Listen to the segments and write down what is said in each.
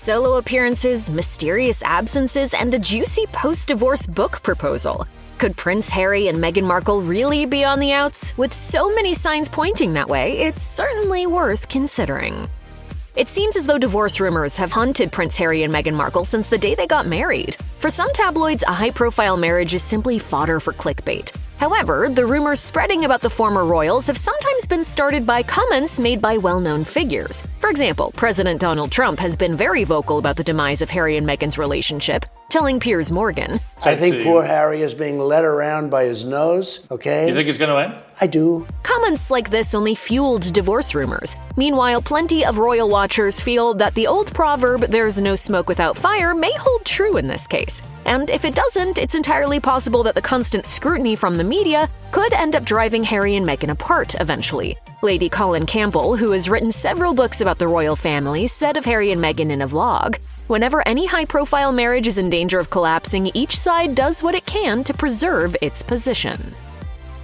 solo appearances, mysterious absences, and a juicy post-divorce book proposal. Could Prince Harry and Meghan Markle really be on the outs? With so many signs pointing that way, it's certainly worth considering. It seems as though divorce rumors have haunted Prince Harry and Meghan Markle since the day they got married. For some tabloids, a high-profile marriage is simply fodder for clickbait. However, the rumors spreading about the former royals have sometimes been started by comments made by well-known figures. For example, President Donald Trump has been very vocal about the demise of Harry and Meghan's relationship, telling Piers Morgan, I think poor Harry is being led around by his nose, okay? You think it's going to end? I do. Comments like this only fueled divorce rumors. Meanwhile, plenty of royal watchers feel that the old proverb, "there's no smoke without fire," may hold true in this case. And if it doesn't, it's entirely possible that the constant scrutiny from the media could end up driving Harry and Meghan apart eventually. Lady Colin Campbell, who has written several books about the royal family, said of Harry and Meghan in a vlog, "Whenever any high-profile marriage is in danger of collapsing, each side does what it can to preserve its position."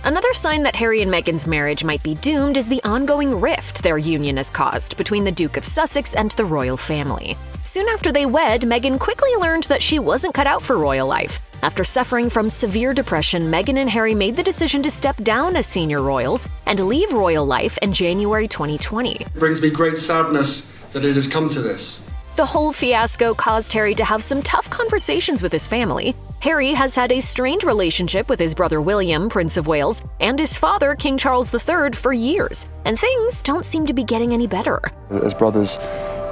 Another sign that Harry and Meghan's marriage might be doomed is the ongoing rift their union has caused between the Duke of Sussex and the royal family. Soon after they wed, Meghan quickly learned that she wasn't cut out for royal life. After suffering from severe depression, Meghan and Harry made the decision to step down as senior royals and leave royal life in January 2020. It brings me great sadness that it has come to this. The whole fiasco caused Harry to have some tough conversations with his family. Harry has had a strained relationship with his brother William, Prince of Wales, and his father, King Charles III, for years, and things don't seem to be getting any better. As brothers,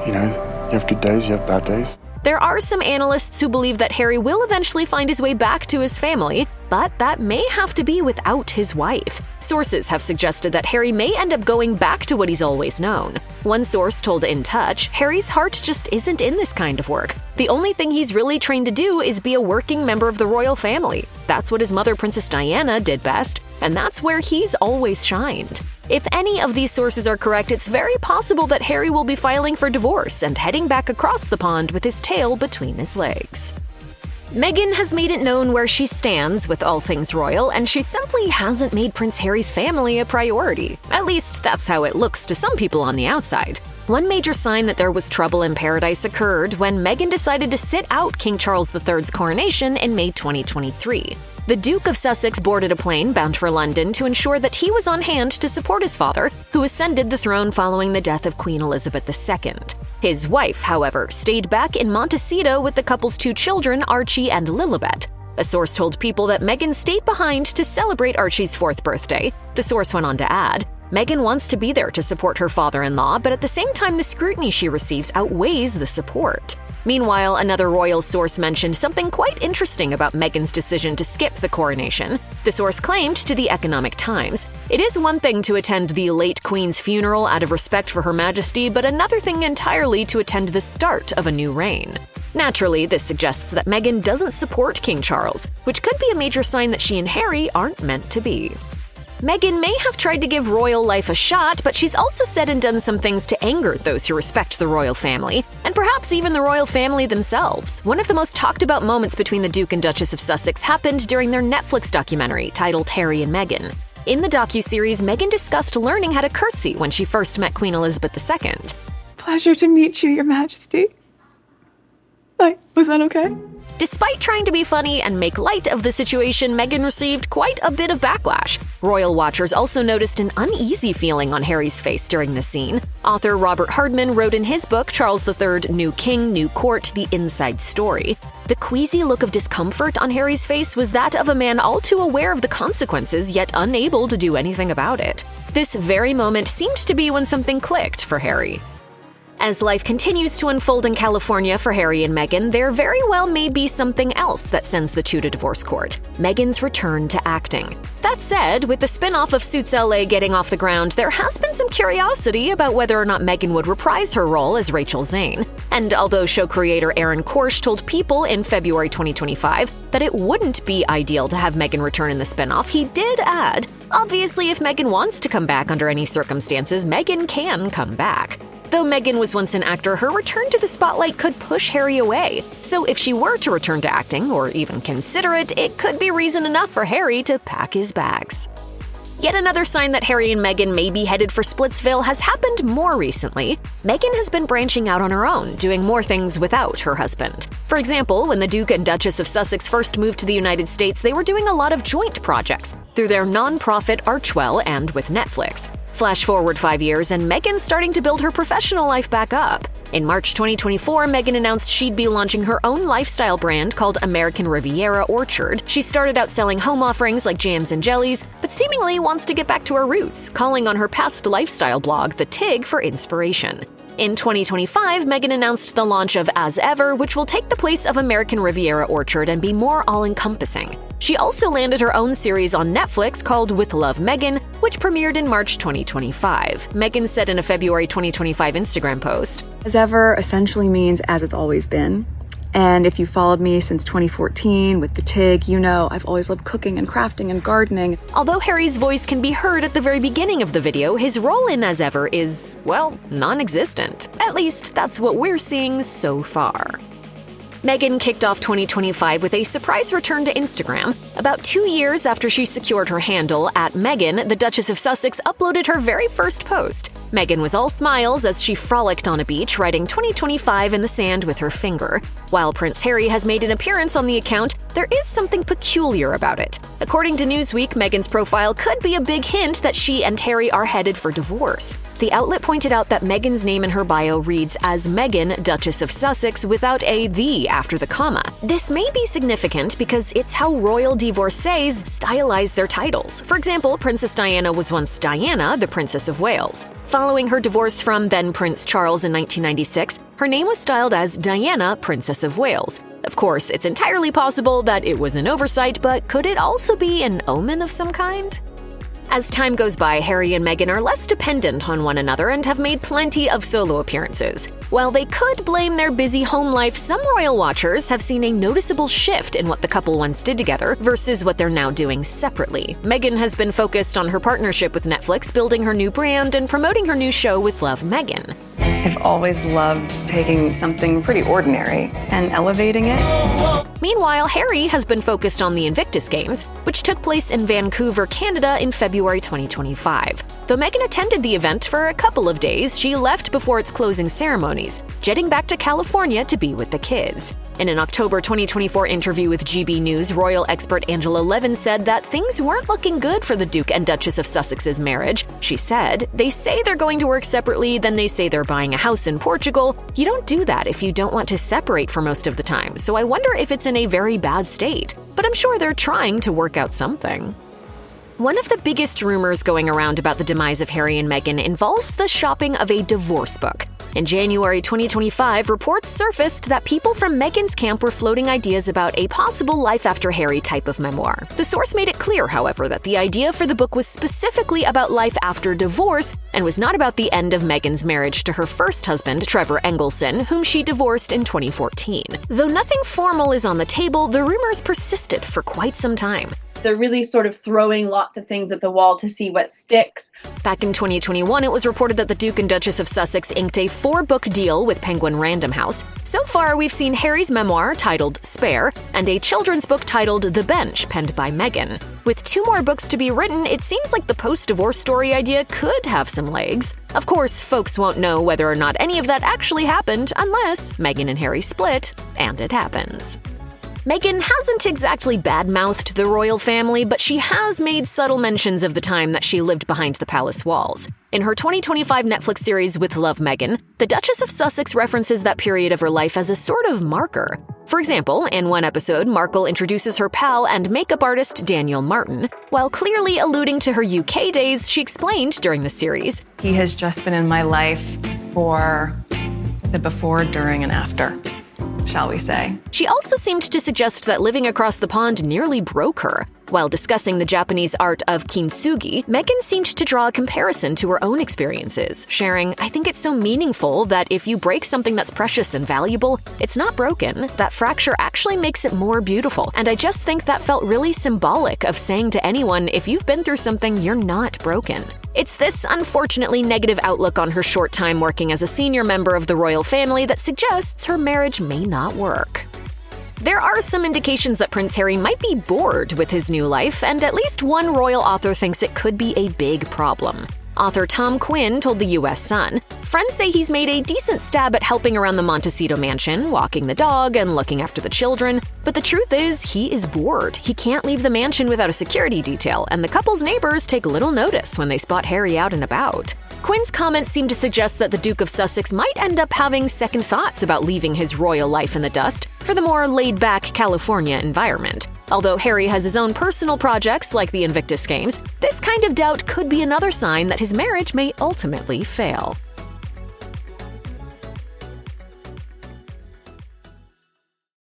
you have good days, you have bad days. There are some analysts who believe that Harry will eventually find his way back to his family, but that may have to be without his wife. Sources have suggested that Harry may end up going back to what he's always known. One source told In Touch, Harry's heart just isn't in this kind of work. The only thing he's really trained to do is be a working member of the royal family. That's what his mother, Princess Diana, did best, and that's where he's always shined. If any of these sources are correct, it's very possible that Harry will be filing for divorce and heading back across the pond with his tail between his legs. Meghan has made it known where she stands with all things royal, and she simply hasn't made Prince Harry's family a priority. At least, that's how it looks to some people on the outside. One major sign that there was trouble in paradise occurred when Meghan decided to sit out King Charles III's coronation in May 2023. The Duke of Sussex boarded a plane bound for London to ensure that he was on hand to support his father, who ascended the throne following the death of Queen Elizabeth II. His wife, however, stayed back in Montecito with the couple's two children, Archie and Lilibet. A source told People that Meghan stayed behind to celebrate Archie's 4th birthday. The source went on to add, Meghan wants to be there to support her father-in-law, but at the same time the scrutiny she receives outweighs the support. Meanwhile, another royal source mentioned something quite interesting about Meghan's decision to skip the coronation. The source claimed to the Economic Times, "It is one thing to attend the late Queen's funeral out of respect for Her Majesty, but another thing entirely to attend the start of a new reign." Naturally, this suggests that Meghan doesn't support King Charles, which could be a major sign that she and Harry aren't meant to be. Meghan may have tried to give royal life a shot, but she's also said and done some things to anger those who respect the royal family, and perhaps even the royal family themselves. One of the most talked about moments between the Duke and Duchess of Sussex happened during their Netflix documentary titled Harry and Meghan. In the docuseries, Meghan discussed learning how to curtsy when she first met Queen Elizabeth II. Pleasure to meet you, Your Majesty. Was that okay? Despite trying to be funny and make light of the situation, Meghan received quite a bit of backlash. Royal watchers also noticed an uneasy feeling on Harry's face during the scene. Author Robert Hardman wrote in his book, Charles III, New King, New Court, The Inside Story. The queasy look of discomfort on Harry's face was that of a man all too aware of the consequences, yet unable to do anything about it. This very moment seemed to be when something clicked for Harry. As life continues to unfold in California for Harry and Meghan, there very well may be something else that sends the two to divorce court: Meghan's return to acting. That said, with the spin-off of Suits LA getting off the ground, there has been some curiosity about whether or not Meghan would reprise her role as Rachel Zane. And although show creator Aaron Korsh told People in February 2025 that it wouldn't be ideal to have Meghan return in the spin-off, he did add, obviously if Meghan wants to come back under any circumstances, Meghan can come back. Though Meghan was once an actor, her return to the spotlight could push Harry away. So if she were to return to acting, or even consider it, it could be reason enough for Harry to pack his bags. Yet another sign that Harry and Meghan may be headed for Splitsville has happened more recently. Meghan has been branching out on her own, doing more things without her husband. For example, when the Duke and Duchess of Sussex first moved to the United States, they were doing a lot of joint projects through their non-profit Archwell and with Netflix. Flash forward 5 years, and Meghan's starting to build her professional life back up. In March 2024, Meghan announced she'd be launching her own lifestyle brand called American Riviera Orchard. She started out selling home offerings like jams and jellies, but seemingly wants to get back to her roots, calling on her past lifestyle blog, The Tig, for inspiration. In 2025, Meghan announced the launch of As Ever, which will take the place of American Riviera Orchard and be more all-encompassing. She also landed her own series on Netflix called With Love Meghan, which premiered in March 2025. Meghan said in a February 2025 Instagram post, As ever essentially means as it's always been. And if you followed me since 2014 with the TIG, you know I've always loved cooking and crafting and gardening. Although Harry's voice can be heard at the very beginning of the video, his role in As Ever is, well, non-existent. At least that's what we're seeing so far. Meghan kicked off 2025 with a surprise return to Instagram. About 2 years after she secured her handle, @Meghan, the Duchess of Sussex uploaded her very first post. Meghan was all smiles as she frolicked on a beach, writing 2025 in the sand with her finger. While Prince Harry has made an appearance on the account, there is something peculiar about it. According to Newsweek, Meghan's profile could be a big hint that she and Harry are headed for divorce. The outlet pointed out that Meghan's name in her bio reads as Meghan, Duchess of Sussex, without a "the" after the comma. This may be significant because it's how royal divorcees stylize their titles. For example, Princess Diana was once Diana, the Princess of Wales. Following her divorce from then Prince Charles in 1996, her name was styled as Diana, Princess of Wales. Of course, it's entirely possible that it was an oversight, but could it also be an omen of some kind? As time goes by, Harry and Meghan are less dependent on one another and have made plenty of solo appearances. While they could blame their busy home life, some royal watchers have seen a noticeable shift in what the couple once did together versus what they're now doing separately. Meghan has been focused on her partnership with Netflix, building her new brand and promoting her new show With Love Meghan. I've always loved taking something pretty ordinary and elevating it. Meanwhile, Harry has been focused on the Invictus Games, which took place in Vancouver, Canada in February 2025. Though Meghan attended the event for a couple of days, she left before its closing ceremonies, jetting back to California to be with the kids. In an October 2024 interview with GB News, royal expert Angela Levin said that things weren't looking good for the Duke and Duchess of Sussex's marriage. She said, "They say they're going to work separately, then they say they're buying a house in Portugal. You don't do that if you don't want to separate for most of the time, so I wonder if it's in a very bad state. But I'm sure they're trying to work out something." One of the biggest rumors going around about the demise of Harry and Meghan involves the shopping of a divorce book. In January 2025, reports surfaced that people from Meghan's camp were floating ideas about a possible life after Harry type of memoir. The source made it clear, however, that the idea for the book was specifically about life after divorce and was not about the end of Meghan's marriage to her first husband, Trevor Engelson, whom she divorced in 2014. Though nothing formal is on the table, the rumors persisted for quite some time. They're really sort of throwing lots of things at the wall to see what sticks. Back in 2021, it was reported that the Duke and Duchess of Sussex inked a 4-book deal with Penguin Random House. So far, we've seen Harry's memoir titled Spare and a children's book titled The Bench, penned by Meghan. With 2 more books to be written, it seems like the post-divorce story idea could have some legs. Of course, folks won't know whether or not any of that actually happened unless Meghan and Harry split, and it happens. Meghan hasn't exactly bad-mouthed the royal family, but she has made subtle mentions of the time that she lived behind the palace walls. In her 2025 Netflix series With Love Meghan, the Duchess of Sussex references that period of her life as a sort of marker. For example, in one episode, Markle introduces her pal and makeup artist Daniel Martin. While clearly alluding to her UK days, she explained during the series, He has just been in my life for the before, during, and after, shall we say. She also seemed to suggest that living across the pond nearly broke her. While discussing the Japanese art of kintsugi, Meghan seemed to draw a comparison to her own experiences, sharing, "I think it's so meaningful that if you break something that's precious and valuable, it's not broken. That fracture actually makes it more beautiful. And I just think that felt really symbolic of saying to anyone, if you've been through something, you're not broken." It's this unfortunately negative outlook on her short time working as a senior member of the royal family that suggests her marriage may not work. There are some indications that Prince Harry might be bored with his new life, and at least one royal author thinks it could be a big problem. Author Tom Quinn told the U.S. Sun, "Friends say he's made a decent stab at helping around the Montecito mansion, walking the dog and looking after the children, but the truth is he is bored. He can't leave the mansion without a security detail, and the couple's neighbors take little notice when they spot Harry out and about." Quinn's comments seem to suggest that the Duke of Sussex might end up having second thoughts about leaving his royal life in the dust for the more laid-back California environment. Although Harry has his own personal projects like the Invictus Games, this kind of doubt could be another sign that his marriage may ultimately fail.